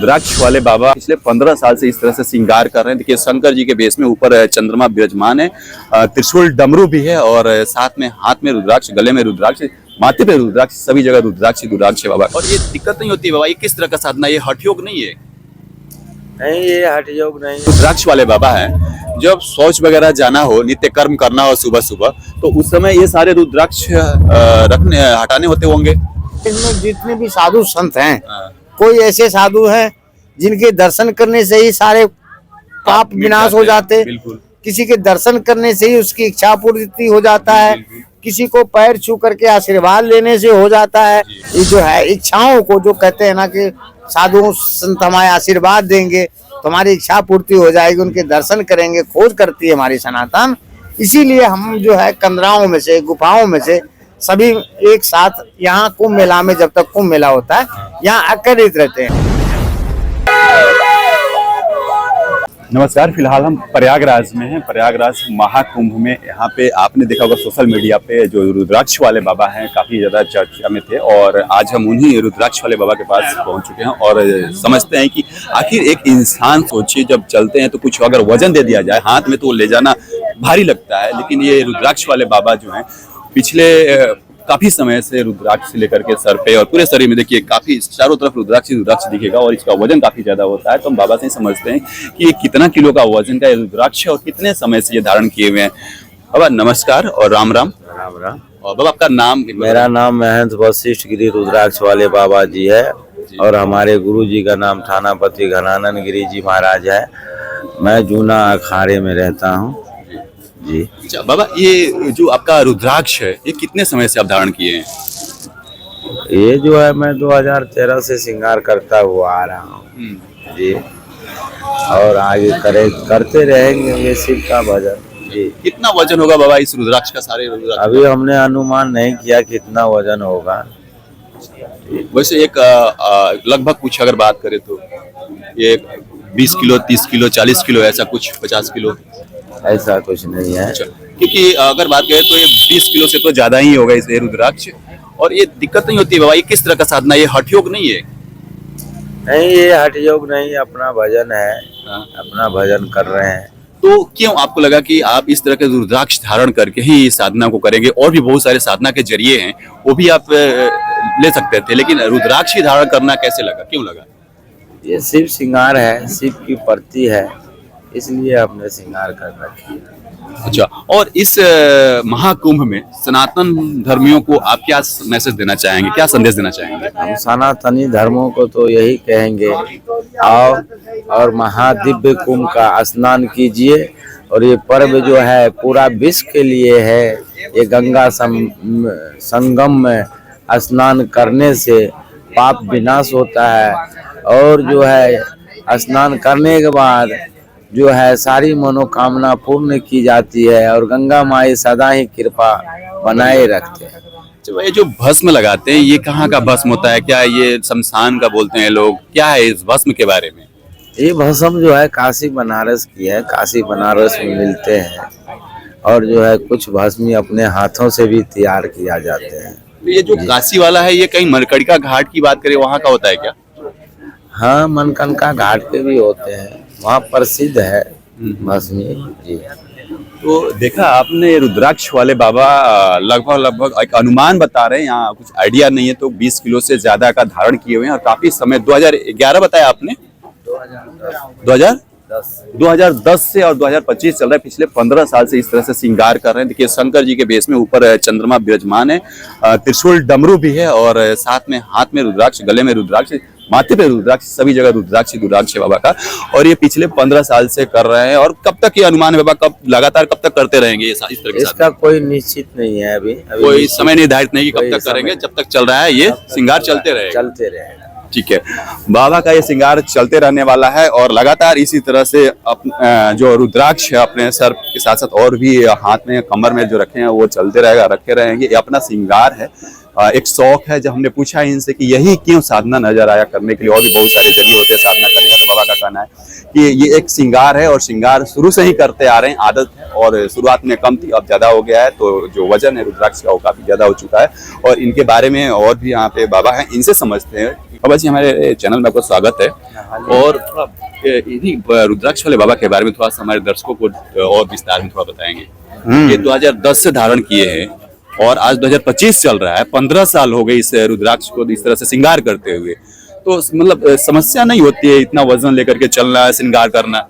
रुद्राक्ष वाले बाबा पिछले 15 साल से इस तरह से श्रृंगार कर रहे हैं। देखिए शंकर जी के बेस में ऊपर चंद्रमा विराजमान है, त्रिशूल डमरू भी है और साथ में हाथ में रुद्राक्ष, गले में रुद्राक्ष, माथे पे रुद्राक्ष, सभी जगह रुद्राक्ष रुद्राक्ष है बाबा। और ये दिक्कत नहीं होती है बाबा, ये किस तरह का साधना, ये हठ योग नहीं है? नहीं, ये हठ योग नहीं। रुद्राक्ष वाले बाबा है, जब शौच वगैरह जाना हो, नित्य कर्म करना हो सुबह सुबह, तो उस समय ये सारे रुद्राक्ष रखने हटाने होते होंगे। इसमें जितने भी साधु संत हैं, कोई ऐसे साधु हैं जिनके दर्शन करने से ही सारे पाप विनाश हो जाते हैं। किसी के दर्शन करने से ही उसकी इच्छा पूर्ति हो जाता है, किसी को पैर छू करके आशीर्वाद लेने से हो जाता है। ये जो है इच्छाओं को, जो कहते हैं ना कि साधु संत हमारे आशीर्वाद देंगे तो हमारी इच्छा पूर्ति हो जाएगी, उनके दर्शन करेंगे, खोज करती है हमारी सनातन। इसीलिए हम जो है कंदराओं में से, गुफाओं में से सभी एक साथ यहाँ कुंभ मेला में, जब तक कुंभ मेला होता है, यहाँ आकर्षित रहते हैं। नमस्कार, फिलहाल हम प्रयागराज में हैं। प्रयागराज महाकुंभ में यहाँ पे आपने देखा होगा सोशल मीडिया पे जो रुद्राक्ष वाले बाबा हैं काफी ज्यादा चर्चा में थे, और आज हम उन्हीं रुद्राक्ष वाले बाबा के पास पहुंच चुके हैं और समझते हैं कि आखिर एक इंसान, सोचिए जब चलते हैं तो कुछ अगर वजन दे दिया जाए हाथ में तो ले जाना भारी लगता है, लेकिन ये रुद्राक्ष वाले बाबा जो है पिछले काफी समय से रुद्राक्ष लेकर के सर पे और पूरे शरीर में देखिए काफी चारों तरफ रुद्राक्ष रुद्राक्ष दिखेगा, और इसका वजन काफी ज्यादा होता है। तो हम बाबा से समझते हैं कि ये कितना किलो का वजन का रुद्राक्ष है और कितने समय से ये धारण किए हुए हैं। बाबा नमस्कार और राम राम। राम राम। और बाबा आपका नाम? मेरा नाम महंत वशिष्ठ गिरी रुद्राक्ष वाले बाबा जी है, और हमारे गुरु जी का नाम थानापति घनानंद गिरी जी महाराज है। मैं जूना अखाड़े में रहता हूँ जी। अच्छा बाबा, ये जो आपका रुद्राक्ष है ये कितने समय से आप धारण किए हैं? ये जो है मैं 2013 से श्रृंगार करता हुआ आ रहा हूँ जी, और आगे करते रहेंगे ये शिव का भजन जी। कितना वजन होगा बाबा इस रुद्राक्ष का? सारे रुद्राक्ष अभी हमने अनुमान नहीं किया कितना वजन होगा। वैसे एक लगभग कुछ अगर बात करें तो ये 20 किलो, 30 किलो, 40 किलो, ऐसा कुछ 50 किलो? ऐसा कुछ नहीं है। अच्छा, क्योंकि अगर बात करें तो ये 20 किलो से तो ज्यादा ही होगा इस रुद्राक्ष। और ये दिक्कत नहीं होती है बाबा, ये किस तरह का साधना, ये हठ योग नहीं है? नहीं, ये हठ योग नहीं, अपना भजन है। अपना भजन कर रहे हैं। तो क्यों आपको लगा कि आप इस तरह के रुद्राक्ष धारण करके ही साधना को करेंगे? और भी बहुत सारे साधना के जरिए हैं, वो भी आप ले सकते थे, लेकिन रुद्राक्ष ही धारण करना कैसे लगा, क्यों लगा? ये शिव श्रृंगार है, शिव की प्रति है, इसलिए हमने श्रृंगार कर रखी है। अच्छा, और इस महाकुंभ में सनातन धर्मियों को आप क्या मैसेज देना चाहेंगे, क्या संदेश देना चाहेंगे? हम सनातनी धर्मों को तो यही कहेंगे, आओ और महादिव्य कुंभ का स्नान कीजिए। और ये पर्व जो है पूरा विश्व के लिए है। ये गंगा संगम में स्नान करने से पाप विनाश होता है, और जो है स्नान करने के बाद जो है सारी मनोकामना पूर्ण की जाती है, और गंगा माई सदा ही कृपा बनाए रखते हैं। तो ये जो भस्म लगाते हैं ये कहाँ का भस्म होता है? क्या ये शमशान का बोलते हैं लोग? क्या है इस भस्म के बारे में? ये भस्म जो है काशी बनारस की है, काशी बनारस में मिलते हैं, और जो है कुछ भस्मी अपने हाथों से भी तैयार किया जाते हैं। ये जो काशी वाला है ये कहीं मणिकर्णिका घाट की बात करें वहाँ का होता है क्या? हाँ, मणिकर्णिका घाट पे भी होते हैं, वहाँ प्रसिद्ध है भस्मी जी। तो देखा आपने रुद्राक्ष वाले बाबा लगभग एक अनुमान बता रहे हैं, यहाँ कुछ आइडिया नहीं है, तो 20 किलो से ज्यादा का धारण किए हुए हैं, और काफी समय 2011 बताया आपने? 2010 से और 2025 चल रहा है। पिछले 15 साल से इस तरह से श्रृंगार कर रहे हैं। देखिए शंकर जी के बेस में ऊपर चंद्रमा विराजमान है, त्रिशूल डमरू भी है और साथ में हाथ में रुद्राक्ष, गले में रुद्राक्ष, माथे पे रुद्राक्ष, सभी जगह रुद्राक्ष रुद्राक्ष है बाबा का। और ये पिछले 15 साल से कर रहे हैं। और कब तक ये अनुमान है बाबा, कब लगातार कब तक करते रहेंगे इस तरह के? इसका कोई निश्चित नहीं है, अभी कोई समय निर्धारित नहीं कि कब तक करेंगे, जब तक चल रहा है ये श्रृंगार चलते रहेगा। ठीक है, बाबा का ये श्रृंगार चलते रहने वाला है, और लगातार इसी तरह से जो रुद्राक्ष है अपने सर के साथ साथ और भी हाथ में, कमर में जो रखे हैं वो चलते रहेगा, रखे रहेंगे। ये अपना श्रृंगार है एक शौक है। जब हमने पूछा इनसे कि यही क्यों साधना नजर आया करने के लिए, और भी बहुत सारे जरिए होते हैं साधना करने का, तो बाबा का कहना है कि ये एक श्रृंगार है, और श्रृंगार शुरू से ही करते आ रहे हैं, आदत है, और शुरुआत में कम थी, अब ज्यादा हो गया है। तो जो वजन है रुद्राक्ष का वो काफी ज्यादा हो चुका है। और इनके बारे में और भी यहाँ पे बाबा हैं, इनसे समझते हैं। बाबा जी, हमारे चैनल में आपका स्वागत है। और थोड़ा इन्हीं रुद्राक्ष वाले बाबा के बारे में थोड़ा सा हमारे दर्शकों को और विस्तार में थोड़ा बताएंगे। ये 2010 से धारण किए हैं और आज 2025 चल रहा है, 15 साल हो गए इस रुद्राक्ष को इस तरह से श्रृंगार करते हुए। तो मतलब समस्या नहीं होती है इतना वजन लेकर के चलना, श्रृंगार करना?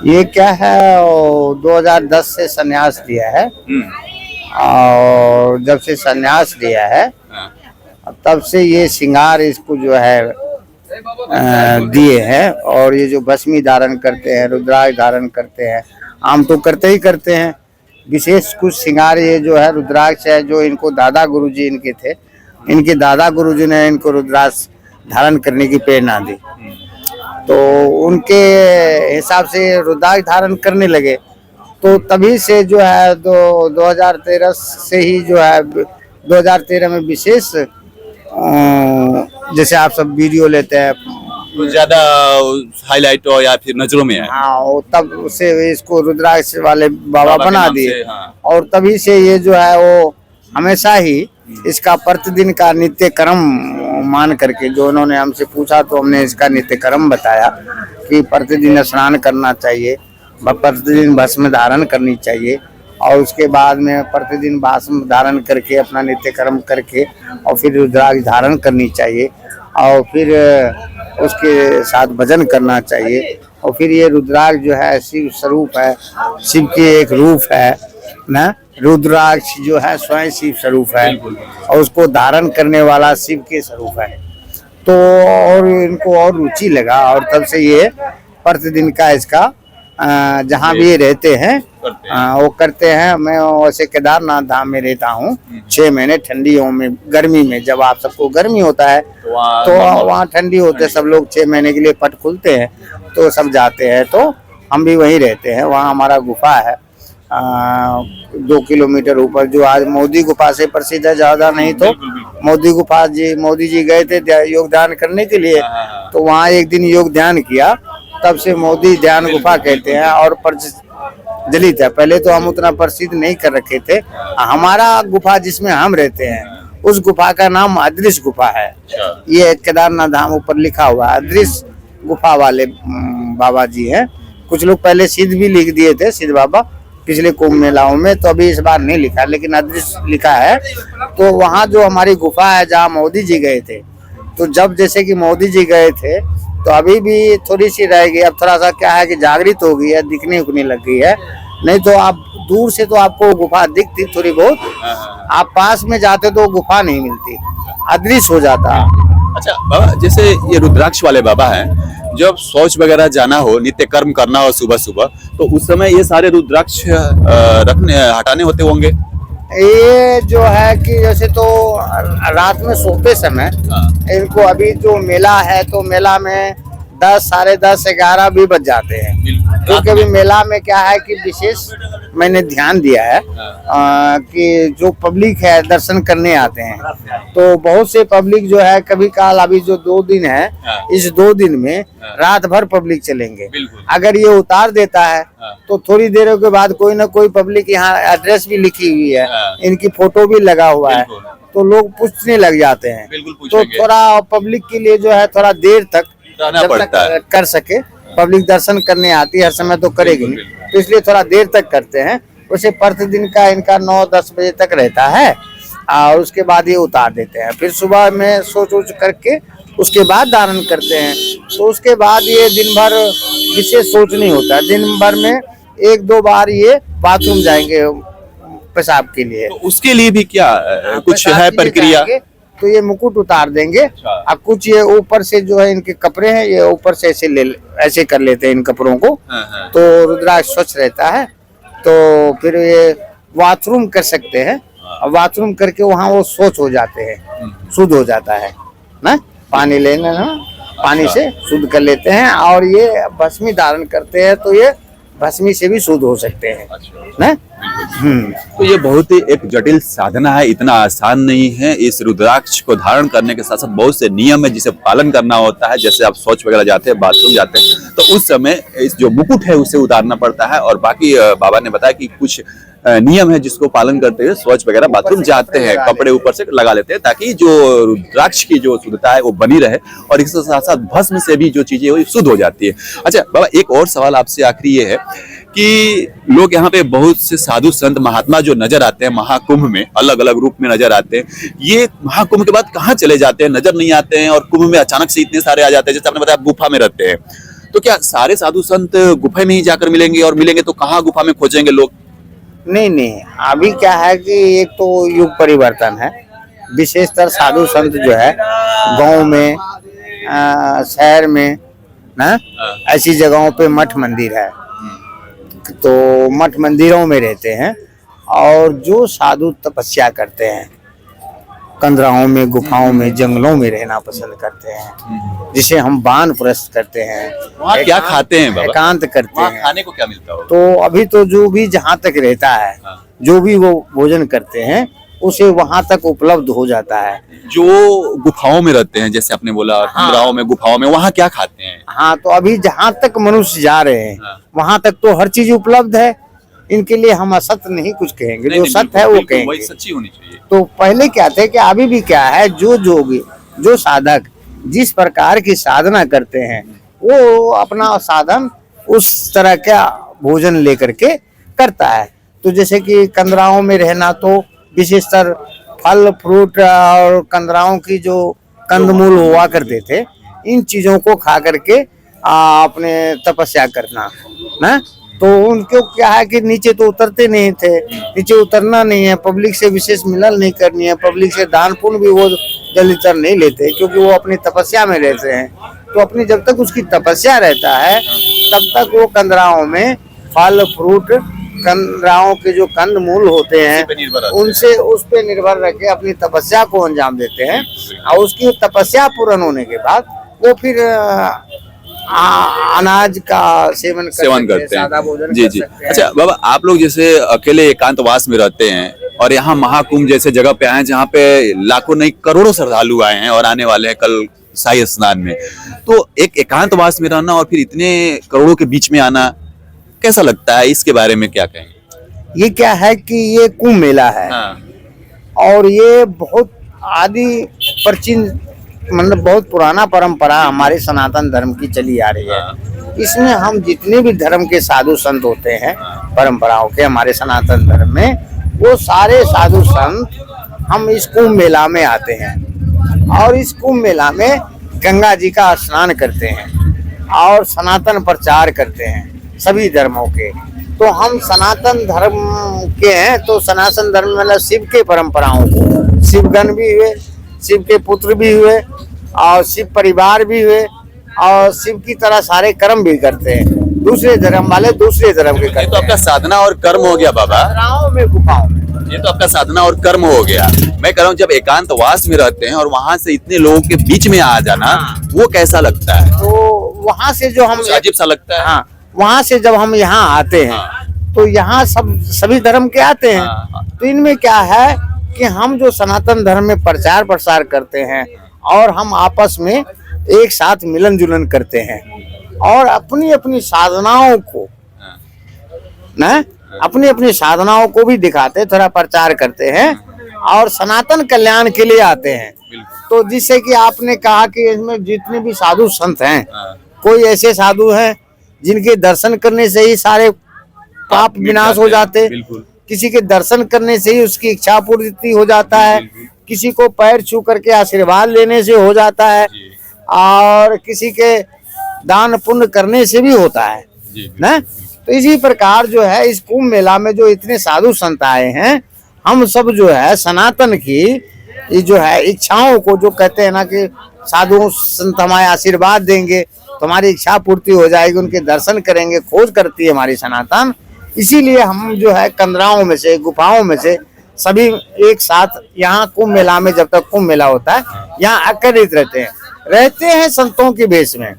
ये क्या है, 2010 से संन्यास लिया है, और जब से संन्यास लिया है तब से ये श्रृंगार इसको जो है दिए हैं। और ये जो भस्मी धारण करते हैं, रुद्राक्ष धारण करते हैं, आम तो करते ही करते हैं, विशेष कुछ श्रृंगार ये जो है रुद्राक्ष है, जो इनको दादा गुरुजी इनके थे, इनके दादा गुरुजी ने इनको रुद्राक्ष धारण करने की प्रेरणा दी। तो उनके हिसाब से रुद्राक्ष धारण करने लगे। तो तभी से जो है 2013 से ही जो है, 2013 में विशेष जैसे आप सब वीडियो लेते हैं तो ज्यादा हाईलाइट हो या फिर नजरों में है। हाँ, तब उसे इसको रुद्राक्ष वाले बाबा बना दिए। हाँ। और तभी से ये जो है वो हमेशा ही इसका प्रतिदिन का नित्य कर्म मान करके, जो उन्होंने हमसे पूछा तो हमने इसका नित्य कर्म बताया कि प्रतिदिन स्नान करना चाहिए, प्रतिदिन भस्म धारण करनी चाहिए, और उसके बाद में प्रतिदिन भस्म धारण करके अपना नित्य कर्म करके और फिर रुद्राक्ष धारण करनी चाहिए, और फिर उसके साथ भजन करना चाहिए। और फिर ये रुद्राक्ष जो है शिव स्वरूप है, शिव के एक रूप है ना। रुद्राक्ष जो है स्वयं शिव स्वरूप है, और उसको धारण करने वाला शिव के स्वरूप है। तो और इनको और रुचि लगा, और तब से ये प्रतिदिन का इसका जहाँ भी रहते हैं वो करते हैं। मैं वैसे केदारनाथ धाम में रहता हूँ 6 महीने ठंडियों में, गर्मी में जब आप सबको गर्मी होता है तो वहाँ ठंडी होते है, सब लोग 6 महीने के लिए पट खुलते हैं तो सब जाते हैं। तो हम भी वहीं रहते हैं, वहाँ हमारा गुफा है 2 किलोमीटर ऊपर, जो आज मोदी गुफा से प्रसिद्ध है। ज्यादा नहीं तो मोदी गुफा मोदी जी गए थे योगदान करने के लिए, तो वहाँ एक दिन योग ध्यान किया, तब से मोदी ध्यान गुफा कहते हैं और प्रचलित है। पहले तो हम उतना प्रसिद्ध नहीं कर रखे थे। हमारा गुफा जिसमें हम रहते हैं उस गुफा का नाम अदृश्य गुफा है। ये केदारनाथ धाम ऊपर लिखा हुआ है, अदृश्य गुफा वाले बाबा जी हैं। कुछ लोग पहले सिद्ध भी लिख दिए थे, सिद्ध बाबा, पिछले कुंभ मेलाओं में, तो अभी इस बार नहीं लिखा, लेकिन अदृश्य लिखा है। तो वहाँ जो हमारी गुफा है जहाँ मोदी जी गए थे, तो जब जैसे कि मोदी जी गए थे तो अभी भी थोड़ी सी रह गई, अब थोड़ा सा क्या है कि जागृत हो गई है, दिखने उखने लग गई है। नहीं तो आप दूर से तो आपको गुफा दिखती थोड़ी बहुत, आप पास में जाते तो गुफा नहीं मिलती, अदृश्य हो जाता। अच्छा बाबा, जैसे ये रुद्राक्ष वाले बाबा हैं, जब शौच वगैरह जाना हो, नित्य कर्म करना हो सुबह सुबह, तो उस समय ये सारे रुद्राक्ष हटाने होते होंगे? ये जो है कि जैसे तो रात में सोते समय इनको, अभी जो मेला है तो मेला में 10, साढ़े 10, 11 भी बज जाते हैं, क्योंकि अभी मेला में क्या है कि विशेष मैंने ध्यान दिया है कि जो पब्लिक है दर्शन करने आते हैं, तो बहुत से पब्लिक जो है कभी काल, अभी जो 2 दिन है, इस 2 दिन में रात भर पब्लिक चलेंगे। अगर ये उतार देता है तो थोड़ी देर के बाद कोई ना कोई पब्लिक, यहाँ एड्रेस भी लिखी हुई है, इनकी फोटो भी लगा हुआ है, तो लोग पूछने लग जाते हैं। तो थोड़ा पब्लिक के लिए जो है थोड़ा देर तक जब तक कर सके, पब्लिक दर्शन करने आती है, हर समय तो करेगी नहीं, तो इसलिए थोड़ा देर तक करते हैं। वैसे प्रतिदिन का इनका 9-10 बजे तक रहता है, और उसके बाद ये उतार देते हैं। फिर सुबह में सोच करके उसके बाद धारण करते हैं। तो उसके बाद ये दिन भर विशेष सोच नहीं होता, दिन भर में 1-2 बार ये बाथरूम जाएंगे पेशाब के लिए। तो उसके लिए भी क्या कुछ है प्रक्रिया? तो ये मुकुट उतार देंगे। अब कुछ ये ऊपर से जो है इनके कपड़े हैं, ये ऊपर से ऐसे कर लेते हैं इन कपड़ों को, तो रुद्राक्ष स्वच्छ रहता है। तो फिर ये बाथरूम कर सकते हैं, और बाथरूम करके वहाँ वो स्वच्छ हो जाते हैं, शुद्ध हो जाता है ना, पानी लेना ना, पानी से शुद्ध कर लेते हैं। और ये भस्मी धारण करते हैं, तो ये भस्मी से भी शुद्ध हो सकते हैं ना। तो ये बहुत ही एक जटिल साधना है, इतना आसान नहीं है। इस रुद्राक्ष को धारण करने के साथ साथ बहुत से नियम है जिसे पालन करना होता है। जैसे आप शौच वगैरह जाते हैं, बाथरूम जाते हैं, तो उस समय इस जो मुकुट है उसे उतारना पड़ता है। और बाकी बाबा ने बताया कि कुछ नियम है जिसको पालन करते हुए शौच वगैरह बाथरूम जाते हैं, कपड़े ऊपर से लगा लेते हैं ताकि जो रुद्राक्ष की जो शुद्धता है वो बनी रहे, और इसके साथ साथ भस्म से भी जो चीजें वो शुद्ध हो जाती है। अच्छा बाबा, एक और सवाल आपसे आखिरी ये है कि लोग यहाँ पे बहुत से साधु संत महात्मा जो नजर आते हैं महाकुंभ में, अलग अलग रूप में नजर आते हैं, ये महाकुंभ के बाद कहाँ चले जाते हैं, नजर नहीं आते हैं, और कुंभ में अचानक से इतने सारे आ जाते हैं। जैसे आपने बताया गुफा में रहते हैं, तो क्या सारे साधु संत गुफा में ही जाकर मिलेंगे, और मिलेंगे तो कहाँ गुफा में खोजेंगे लोग? नहीं, अभी क्या है कि एक तो युग परिवर्तन है, विशेषतर साधु संत जो है गांव में, शहर में ना, ऐसी जगहों पे मठ मंदिर है, तो मठ मंदिरों में रहते हैं। और जो साधु तपस्या करते हैं, कंदराओं में, गुफाओं में, जंगलों में रहना पसंद करते हैं, जिसे हम वानप्रस्थ करते हैं। वहाँ क्या खाते हैं बाबा? एकांत करते हैं। खाने को क्या मिलता हो? तो अभी तो जो भी जहाँ तक रहता है, जो भी वो भोजन करते हैं उसे वहां तक उपलब्ध हो जाता है। जो गुफाओं में रहते हैं, जैसे आपने बोला कंदराओं में, गुफाओं में, वहाँ क्या खाते हैं? हाँ, तो अभी जहाँ तक मनुष्य जा रहे हैं वहां तक तो हर चीज उपलब्ध है। इनके लिए हम असत्य नहीं कुछ कहेंगे, जो सत्य है वो कहेंगे, वही सच्ची होनी चाहिए। तो पहले क्या थे कि अभी भी क्या है, जो जोगी, जो साधक जिस प्रकार की साधना करते हैं वो अपना साधन उस तरह का भोजन लेकर के करता है। तो जैसे कि कंदराओं में रहना, तो विशेषतर फल फ्रूट और कंदराओं की जो कंदमूल हुआ करते थे, इन चीजों को खा करके अपने तपस्या करना ना। तो उनको क्या है कि नीचे तो उतरते नहीं थे, नीचे उतरना नहीं है, पब्लिक से विशेष मिलन नहीं करनी है, पब्लिक से दान पुण्य भी वो जल्दी तर नहीं लेते, क्योंकि वो अपनी तपस्या में रहते हैं। तो अपनी जब तक उसकी तपस्या रहता है तब तक वो कंदराओं में फल फ्रूट, कंदराओं के जो कंद मूल होते हैं उनसे उस पे निर्भर रह के अपनी तपस्या को अंजाम देते हैं। और उसकी तपस्या पूर्ण होने के बाद वो फिर अनाज का सेवन करते हैं, सादा भोजन कर सकते हैं। अच्छा बाबा, आप लोग जैसे अकेले एकांतवास में रहते हैं और यहाँ महाकुंभ जैसे जगह पे आए हैं जहाँ पे लाखों नहीं करोड़ों श्रद्धालु आए हैं और आने वाले हैं कल शाही स्नान में, तो एक एकांतवास में रहना और फिर इतने करोड़ों के बीच में आना कैसा लगता है? इसके बारे में क्या कहेंगे? ये क्या है कि ये कुंभ मेला है। और ये बहुत आदि प्राचीन, मतलब बहुत पुराना परंपरा हमारे सनातन धर्म की चली आ रही है। इसमें हम जितने भी धर्म के साधु संत होते हैं परंपराओं के, हमारे सनातन धर्म में, वो सारे साधु संत हम इस कुंभ मेला में आते हैं। और इस कुंभ मेला में गंगा जी का स्नान करते हैं और सनातन प्रचार करते हैं सभी धर्मों के। तो हम सनातन धर्म के हैं, तो सनातन धर्म मतलब शिव के परंपराओं को, शिवगण भी हुए, शिव के पुत्र भी हुए और शिव परिवार भी हुए और शिव की तरह सारे कर्म भी करते हैं। दूसरे धर्म वाले दूसरे धर्म के करते हैं। ये तो आपका साधना और कर्म हो गया बाबा। कंदराओं में, गुफाओं में, ये तो आपका साधना और कर्म हो गया। मैं कह रहा हूँ जब एकांतवास में रहते हैं और वहां से इतने लोगों के बीच में आ जाना, वो कैसा लगता है? तो वहां से जो हम अजीब सा लगता है। हाँ, वहां से जब हम यहाँ आते हैं तो यहाँ सभी धर्म के आते हैं। तो इनमें क्या है कि हम जो सनातन धर्म में प्रचार प्रसार करते हैं और हम आपस में एक साथ मिलन जुलन करते हैं और अपनी अपनी साधनाओं को ना, अपनी अपनी साधनाओं को भी दिखाते, थोड़ा प्रचार करते हैं और सनातन कल्याण के लिए आते हैं। तो जिससे कि आपने कहा कि इसमें जितने भी साधु संत हैं, कोई ऐसे साधु हैं जिनके दर्शन करने से ही सारे पाप विनाश हो जाते, किसी के दर्शन करने से ही उसकी इच्छा पूर्ति हो जाता है, किसी को पैर छू करके आशीर्वाद लेने से हो जाता है और किसी के दान पुण्य करने से भी होता है ना। तो इसी प्रकार जो है इस कुंभ मेला में जो इतने साधु संत आए हैं, हम सब जो है सनातन की ये जो है इच्छाओं को, जो कहते हैं ना कि साधु संत हमारे आशीर्वाद देंगे तो हमारी इच्छा पूर्ति हो जाएगी, उनके दर्शन करेंगे, खोज करती है हमारी सनातन। इसीलिए हम जो है कंदराओं में से, गुफाओं में से सभी एक साथ यहाँ कुंभ मेला में, जब तक कुंभ मेला होता है, यहाँ आकर्षित रहते हैं संतों के भेष में।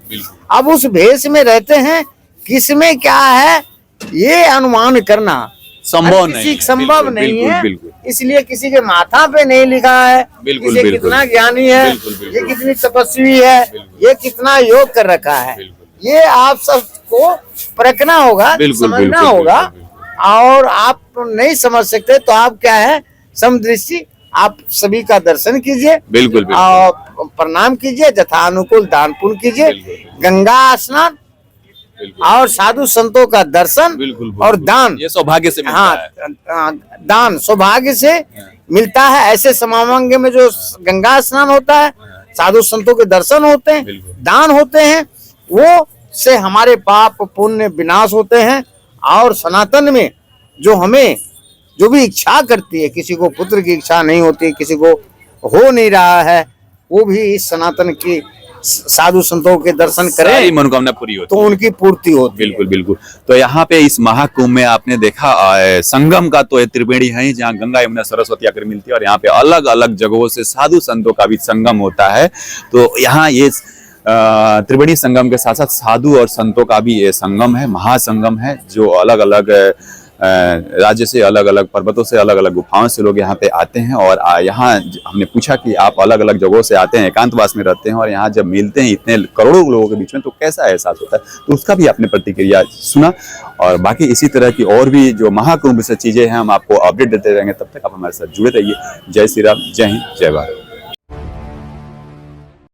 अब उस भेष में रहते हैं, किसमें क्या है ये अनुमान करना संभव हर नहीं किसी है। संभव बिल्कुल, नहीं बिल्कुल, है। बिल्कुल। इसलिए किसी के माथा पे नहीं लिखा है बिल्कुल, कि ये बिल्कुल। कितना ज्ञानी है, बिल्कुल, बिल्कुल। ये कितनी तपस्वी है, ये कितना योग कर रखा है। बिल्कुल। ये आप सबको परखना होगा, बिल्कुल, समझना बिल्कुल, होगा। बिल्कुल, और आप नहीं समझ सकते तो आप क्या है, समदृष्टि आप सभी का दर्शन कीजिए, बिल्कुल, बिल्कुल। और प्रणाम कीजिए, यथानुकूल दान पुण्य कीजिए, बिल्कुल। गंगा स्नान बिल्कुल, और साधु संतों का दर्शन बिल्कुल, और बिल्कुल। दान। ये सौभाग्य से मिलता हाँ, है। दान सौभाग्य से मिलता है। ऐसे समागम में जो गंगा स्नान होता है, साधु संतों के दर्शन होते हैं, बिल्कुल। दान होते हैं, वो से हमारे पाप पुण्य विनाश होते हैं। और सनातन में जो हमें जो भी इच्छा करती है, किसी को पुत्र की इच्छा नहीं होती, किसी को हो नहीं रहा है, वो भी इस सनातन की साधु संतों के दर्शन सारी करें मनोकामना पूरी होती तो है। उनकी पूर्ति होती है। बिल्कुल, बिल्कुल। तो यहाँ पे इस महाकुंभ में आपने देखा संगम का तो ये त्रिवेणी है ही, जहाँ गंगा यमुना सरस्वती आकर मिलती है, और यहाँ पे अलग अलग जगहों से साधु संतों का भी संगम होता है। तो यहाँ ये त्रिवेणी संगम के साथ साथ साधु और संतों का भी ये संगम है, महासंगम है, जो अलग अलग राज्य से, अलग अलग पर्वतों से, अलग अलग गुफाओं से लोग यहाँ पे आते हैं। और यहाँ हमने पूछा कि आप अलग अलग जगहों से आते हैं, एकांतवास में रहते हैं, और यहाँ जब मिलते हैं इतने करोड़ों लोगों के बीच में, तो कैसा एहसास होता है, तो उसका भी आपने प्रतिक्रिया सुना। और बाकी इसी तरह की और भी जो महाकुंभ से चीजें हैं, हम आपको अपडेट देते रहेंगे। तब तक आप हमारे साथ जुड़े रहिए। जय श्री राम, जय हिंद, जय भारत।